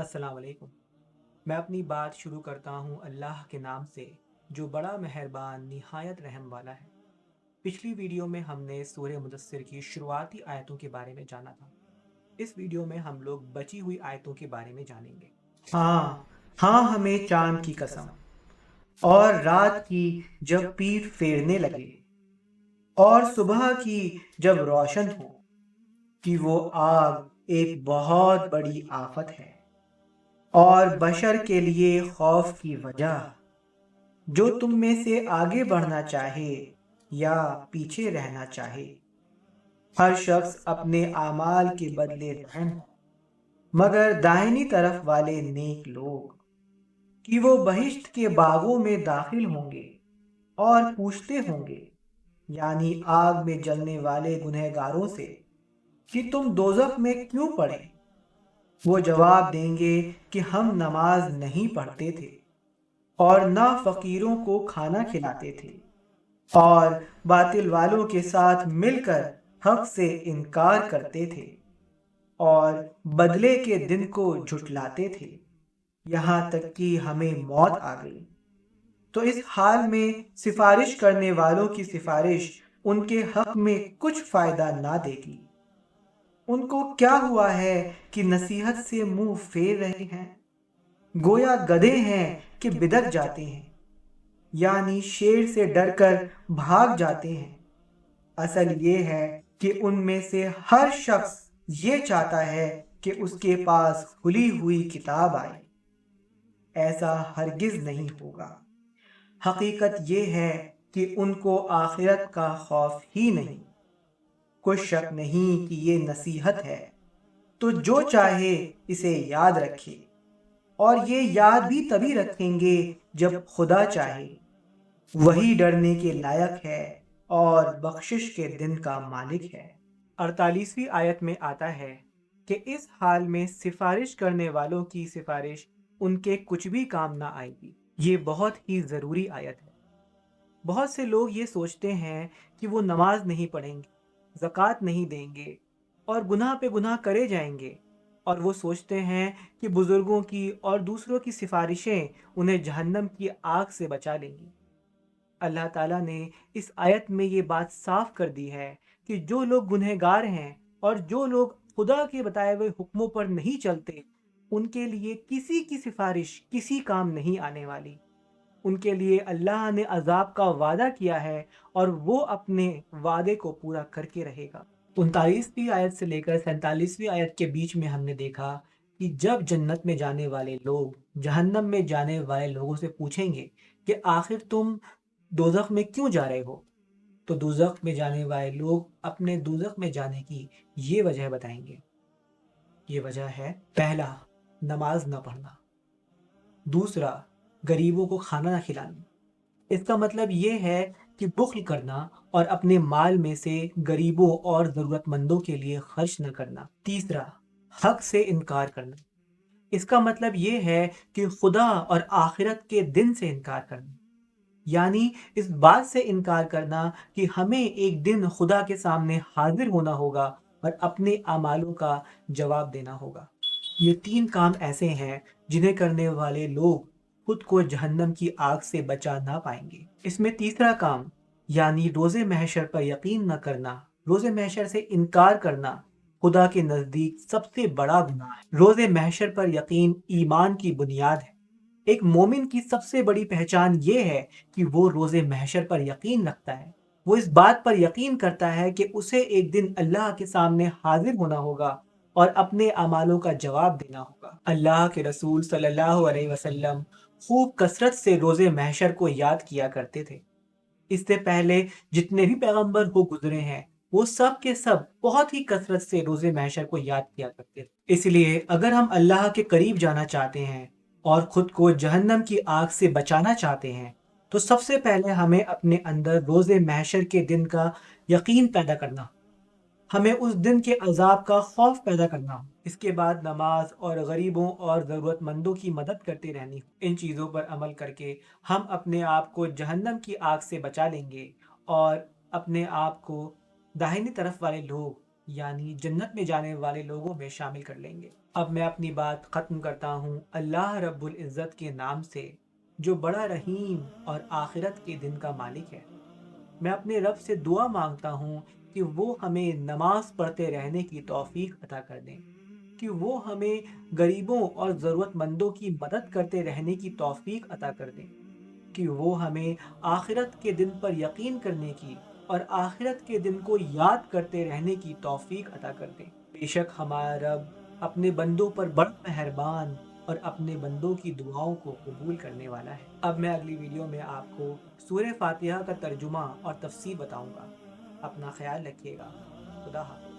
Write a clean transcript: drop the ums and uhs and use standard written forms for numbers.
अस्सलाम वालेकुम। मैं अपनी बात शुरू करता हूँ अल्लाह के नाम से जो बड़ा मेहरबान निहायत रहम वाला है। पिछली वीडियो में हमने सूरह मुदस्सिर की शुरुआती आयतों के बारे में जाना था। इस वीडियो में हम लोग बची हुई आयतों के बारे में जानेंगे। हाँ हाँ, हमें चांद की कसम और रात की जब पीठ फेरने लगे और सुबह की जब रोशन हो कि वो आग एक बहुत बड़ी आफत है और बशर के लिए खौफ की वजह। जो तुम में से आगे बढ़ना चाहे या पीछे रहना चाहे, हर शख्स अपने आमाल के बदले रहम हो, मगर दाहिनी तरफ वाले नेक लोग कि वो बहिश्त के बागों में दाखिल होंगे और पूछते होंगे, यानी आग में जलने वाले गुनहगारों से, कि तुम दोजख में क्यों पड़े। वो जवाब देंगे कि हम नमाज नहीं पढ़ते थे और ना फकीरों को खाना खिलाते थे और बातिल वालों के साथ मिलकर हक से इनकार करते थे और बदले के दिन को झुठलाते थे, यहाँ तक कि हमें मौत आ गई। तो इस हाल में सिफारिश करने वालों की सिफारिश उनके हक में कुछ फायदा ना देगी। उनको क्या हुआ है कि नसीहत से मुंह फेर रहे हैं, गोया गधे हैं कि बिदक जाते हैं, यानी शेर से डरकर भाग जाते हैं। असल ये है कि उनमें से हर शख्स ये चाहता है कि उसके पास खुली हुई किताब आए। ऐसा हरगिज नहीं होगा। हकीकत ये है कि उनको आखिरत का खौफ ही नहीं। कोई शक नहीं कि ये नसीहत है, तो जो चाहे इसे याद रखे, और ये याद भी तभी रखेंगे जब खुदा चाहे। वही डरने के लायक है और बख्शिश के दिन का मालिक है। 48वीं आयत में आता है कि इस हाल में सिफारिश करने वालों की सिफारिश उनके कुछ भी काम ना आएगी। ये बहुत ही ज़रूरी आयत है। बहुत से लोग ये सोचते हैं कि वो नमाज नहीं पढ़ेंगे, ज़कात नहीं देंगे और गुनाह पे गुनाह करे जाएंगे, और वो सोचते हैं कि बुज़ुर्गों की और दूसरों की सिफारिशें उन्हें जहन्नम की आग से बचा लेंगी। अल्लाह ताला ने इस आयत में ये बात साफ कर दी है कि जो लोग गुनहगार हैं और जो लोग खुदा के बताए हुए हुक्मों पर नहीं चलते, उनके लिए किसी की सिफारिश किसी काम नहीं आने वाली। उनके लिए अल्लाह ने अजाब का वादा किया है और वो अपने वादे को पूरा करके रहेगा। 39वीं आयत से लेकर 47वीं आयत के बीच में हमने देखा कि जब जन्नत में जाने वाले लोग जहन्नम में जाने वाले लोगों से पूछेंगे कि आखिर तुम दोजख में क्यों जा रहे हो, तो दोजख में जाने वाले लोग अपने दोजख में जाने की ये वजह बताएंगे। ये वजह है, पहला, नमाज न पढ़ना। दूसरा, गरीबों को खाना ना खिलाना। इसका मतलब ये है कि बुख्ल करना और अपने माल में से गरीबों और ज़रूरतमंदों के लिए खर्च न करना। तीसरा, हक से इनकार करना। इसका मतलब ये है कि खुदा और आखिरत के दिन से इनकार करना, यानी इस बात से इनकार करना कि हमें एक दिन खुदा के सामने हाजिर होना होगा और अपने अमालों का जवाब देना होगा। ये तीन काम ऐसे हैं जिन्हें करने वाले लोग खुद को जहन्नम की आग से बचा ना पाएंगे। इसमें तीसरा काम, यानी रोज़े महशर पर यकीन न करना, रोज़े महशर से इनकार करना, खुदा के नज़दीक सबसे बड़ा गुनाह है। रोज़े महशर पर यकीन ईमान की बुनियाद है। एक मोमिन की सबसे बड़ी पहचान ये है कि वो रोज़े महशर पर यकीन रखता है। वो इस बात पर यकीन करता है कि उसे एक दिन अल्लाह के सामने हाजिर होना होगा और अपने अमालों का जवाब देना होगा। अल्लाह के रसूल सल्लल्लाहु अलैहि वसल्लम खूब कसरत से रोज़े महशर को याद किया करते थे। इससे पहले जितने भी पैगंबर हो गुजरे हैं, वो सब के सब बहुत ही कसरत से रोज़े महशर को याद किया करते थे। इसलिए अगर हम अल्लाह के करीब जाना चाहते हैं और खुद को जहन्नम की आग से बचाना चाहते हैं, तो सबसे पहले हमें अपने अंदर रोज़े महशर के दिन का यकीन पैदा करना, हमें उस दिन के अजाब का खौफ पैदा करना हो। इसके बाद नमाज और गरीबों और ज़रूरतमंदों की मदद करते रहनी हो। इन चीज़ों पर अमल करके हम अपने आप को जहन्नम की आग से बचा लेंगे और अपने आप को दाहिनी तरफ वाले लोग یعنی جنت میں جانے والے لوگوں میں شامل کر لیں گے۔ اب میں اپنی بات ختم کرتا ہوں اللہ رب العزت کے نام سے، جو بڑا رحیم اور آخرت کے دن کا مالک ہے۔ میں اپنے رب سے دعا مانگتا ہوں کہ وہ ہمیں نماز پڑھتے رہنے کی توفیق عطا کر دیں، کہ وہ ہمیں غریبوں اور ضرورت مندوں کی مدد کرتے رہنے کی توفیق عطا کر دیں، کہ وہ ہمیں آخرت کے دن پر یقین کرنے کی اور آخرت کے دن کو یاد کرتے رہنے کی توفیق عطا کر دیں۔ بے شک ہمارا رب اپنے بندوں پر بڑا مہربان اور اپنے بندوں کی دعاؤں کو قبول کرنے والا ہے۔ اب میں اگلی ویڈیو میں آپ کو سورہ فاتحہ کا ترجمہ اور تفسیر بتاؤں گا۔ اپنا خیال رکھیے گا۔ خدا حافظ۔